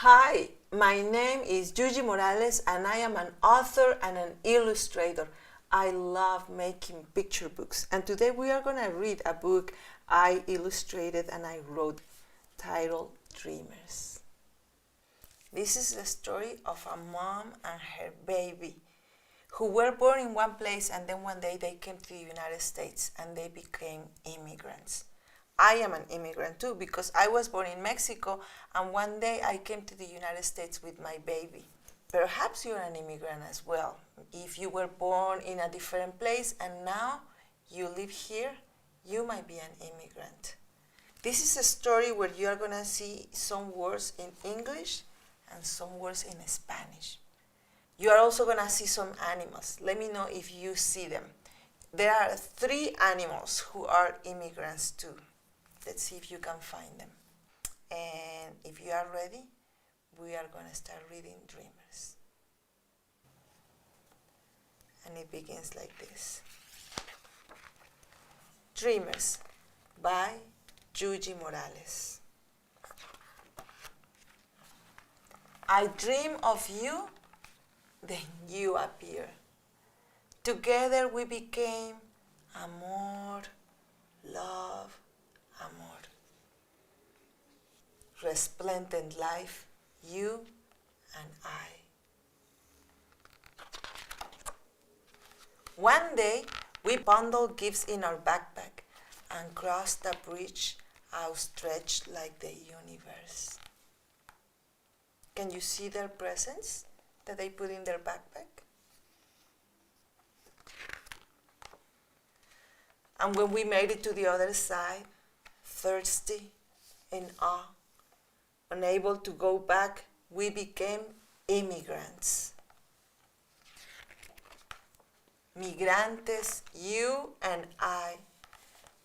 Hi, my name is Yuyi Morales and I am an author and an illustrator. I love making picture books, and today we are going to read a book I illustrated and I wrote titled Dreamers. This is the story of a mom and her baby who were born in one place, and then one day they came to the United States and they became immigrants. I am an immigrant too because I was born in Mexico and one day I came to the United States with my baby. Perhaps you're an immigrant as well. If you were born in a different place and now you live here, you might be an immigrant. This is a story where you are going to see some words in English and some words in Spanish. You are also going to see some animals. Let me know if you see them. There are 3 animals who are immigrants too. Let's see if you can find them. And if you are ready, we are going to start reading Dreamers. And it begins like this. Dreamers by Yuyi Morales. I dream of you, then you appear. Together we became amor, love, amor. Resplendent life, you and I. One day, we bundled gifts in our backpack and crossed a bridge outstretched like the universe. Can you see their presents that they put in their backpack? And when we made it to the other side, thirsty, in awe, unable to go back, we became immigrants. Migrantes, you and I,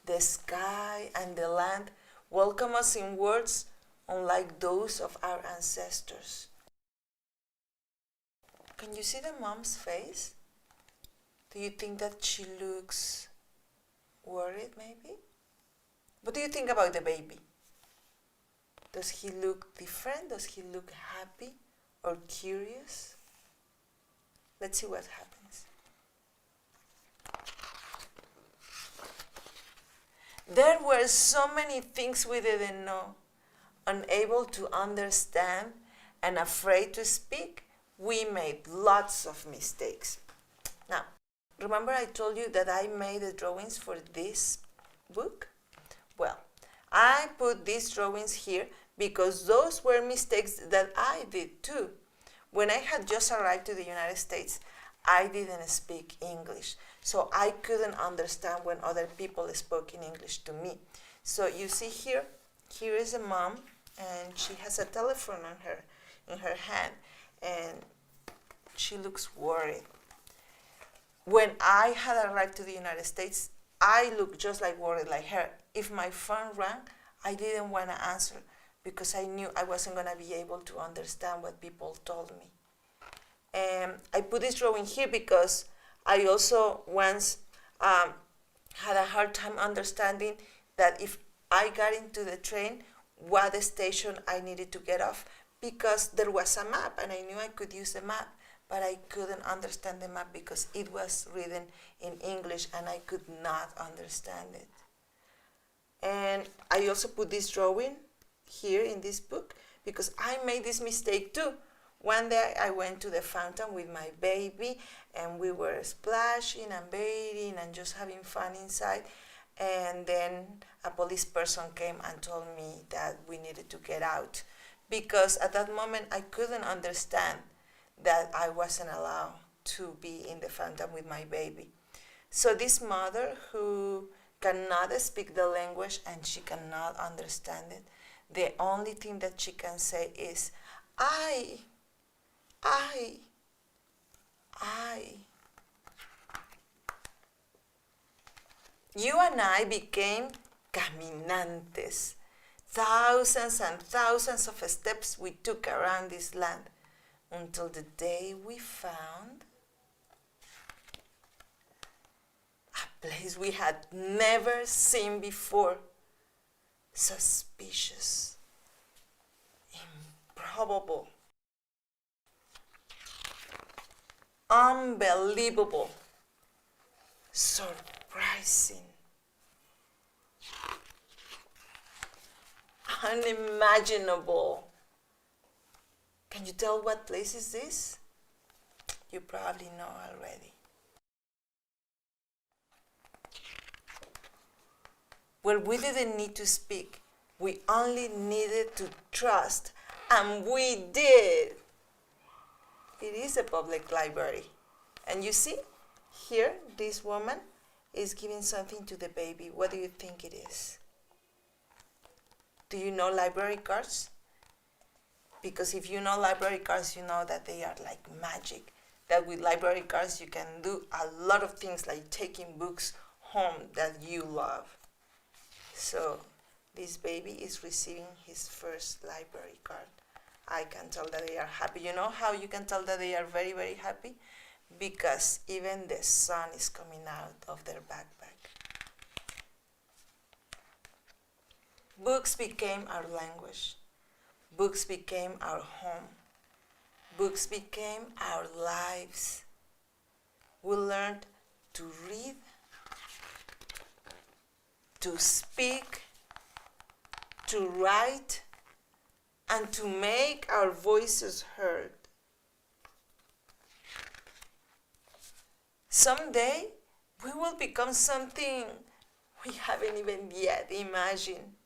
the sky and the land welcome us in words unlike those of our ancestors. Can you see the mom's face? Do you think that she looks worried maybe? What do you think about the baby? Does he look different? Does he look happy or curious? Let's see what happens. There were so many things we didn't know. Unable to understand and afraid to speak, we made lots of mistakes. Now, remember I told you that I made the drawings for this book? Well, I put these drawings here because those were mistakes that I did too. When I had just arrived to the United States, I didn't speak English, so I couldn't understand when other people spoke in English to me. So you see here is a mom, and she has a telephone in her hand, and she looks worried. When I had arrived to the United States, I looked just like worried like her. If my phone rang, I didn't want to answer because I knew I wasn't going to be able to understand what people told me. And I put this drawing here because I also once had a hard time understanding that if I got into the train, what station I needed to get off, because there was a map and I knew I could use the map, but I couldn't understand the map because it was written in English and I could not understand it. And I also put this drawing here in this book because I made this mistake too. One day I went to the fountain with my baby and we were splashing and bathing and just having fun inside. And then a police person came and told me that we needed to get out because at that moment I couldn't understand that I wasn't allowed to be in the fountain with my baby. So this mother who cannot speak the language and she cannot understand it, the only thing that she can say is, I. You and I became caminantes. Thousands and thousands of steps we took around this land until the day we found a place we had never seen before. Suspicious, improbable, unbelievable, surprising, unimaginable. Can you tell what place is this? You probably know already. Where we didn't need to speak, we only needed to trust, and we did. It is a public library. And you see, here, this woman is giving something to the baby. What do you think it is? Do you know library cards? Because if you know library cards, you know that they are like magic. That with library cards, you can do a lot of things like taking books home that you love. So this baby is receiving his first library card. I can tell that they are happy. You know how you can tell that they are very, very happy? Because even the sun is coming out of their backpack. Books became our language. Books became our home. Books became our lives. We learned to read, to speak, to write, and to make our voices heard. Someday, we will become something we haven't even yet imagined.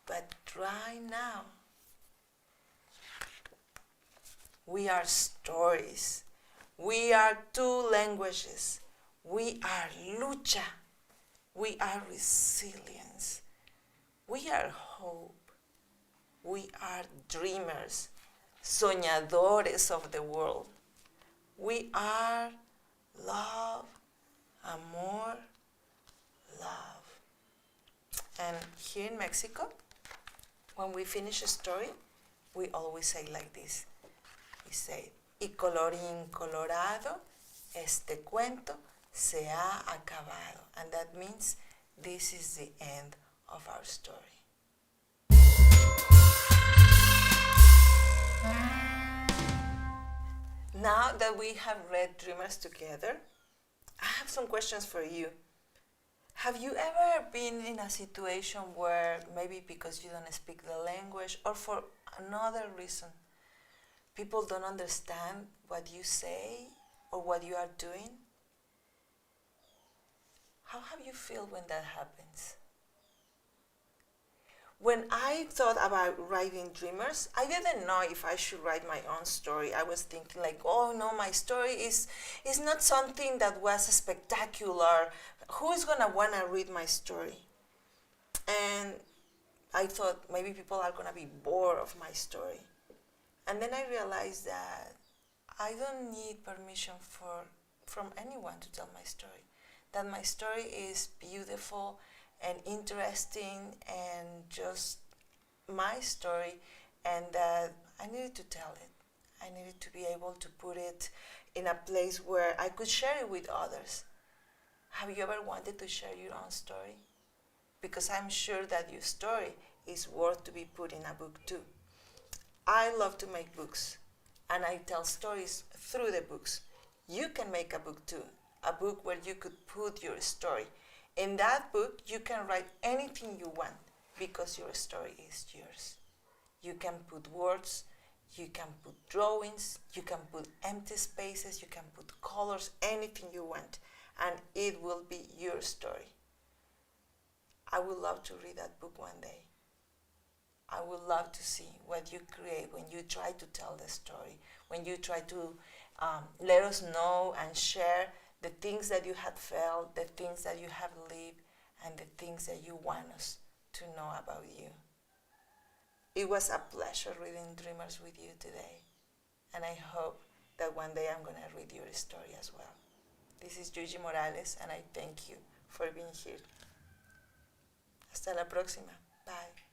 But right now, we are stories. We are two languages. We are lucha. We are resilience. We are hope. We are dreamers, soñadores of the world. We are love, amor, love. And here in Mexico, when we finish a story, we always say like this. We say, y colorín colorado, este cuento se ha acabado. And that means this is the end of our story. Now that we have read Dreamers together, I have some questions for you. Have you ever been in a situation where maybe because you don't speak the language or for another reason, people don't understand what you say or what you are doing? How have you felt when that happens? When I thought about writing Dreamers, I didn't know if I should write my own story. I was thinking like, oh no, my story is not something that was spectacular. Who is gonna wanna read my story? And I thought maybe people are gonna be bored of my story. And then I realized that I don't need permission from anyone to tell my story. That my story is beautiful and interesting and just my story, and that I needed to tell it. I needed to be able to put it in a place where I could share it with others. Have you ever wanted to share your own story? Because I'm sure that your story is worth to be put in a book too. I love to make books, and I tell stories through the books. You can make a book too, a book where you could put your story. In that book, you can write anything you want because your story is yours. You can put words, you can put drawings, you can put empty spaces, you can put colors, anything you want, and it will be your story. I would love to read that book one day. I would love to see what you create when you try to tell the story, when you try to let us know and share the things that you have felt, the things that you have lived, and the things that you want us to know about you. It was a pleasure reading Dreamers with you today, and I hope that one day I'm going to read your story as well. This is Yuyi Morales, and I thank you for being here. Hasta la próxima. Bye.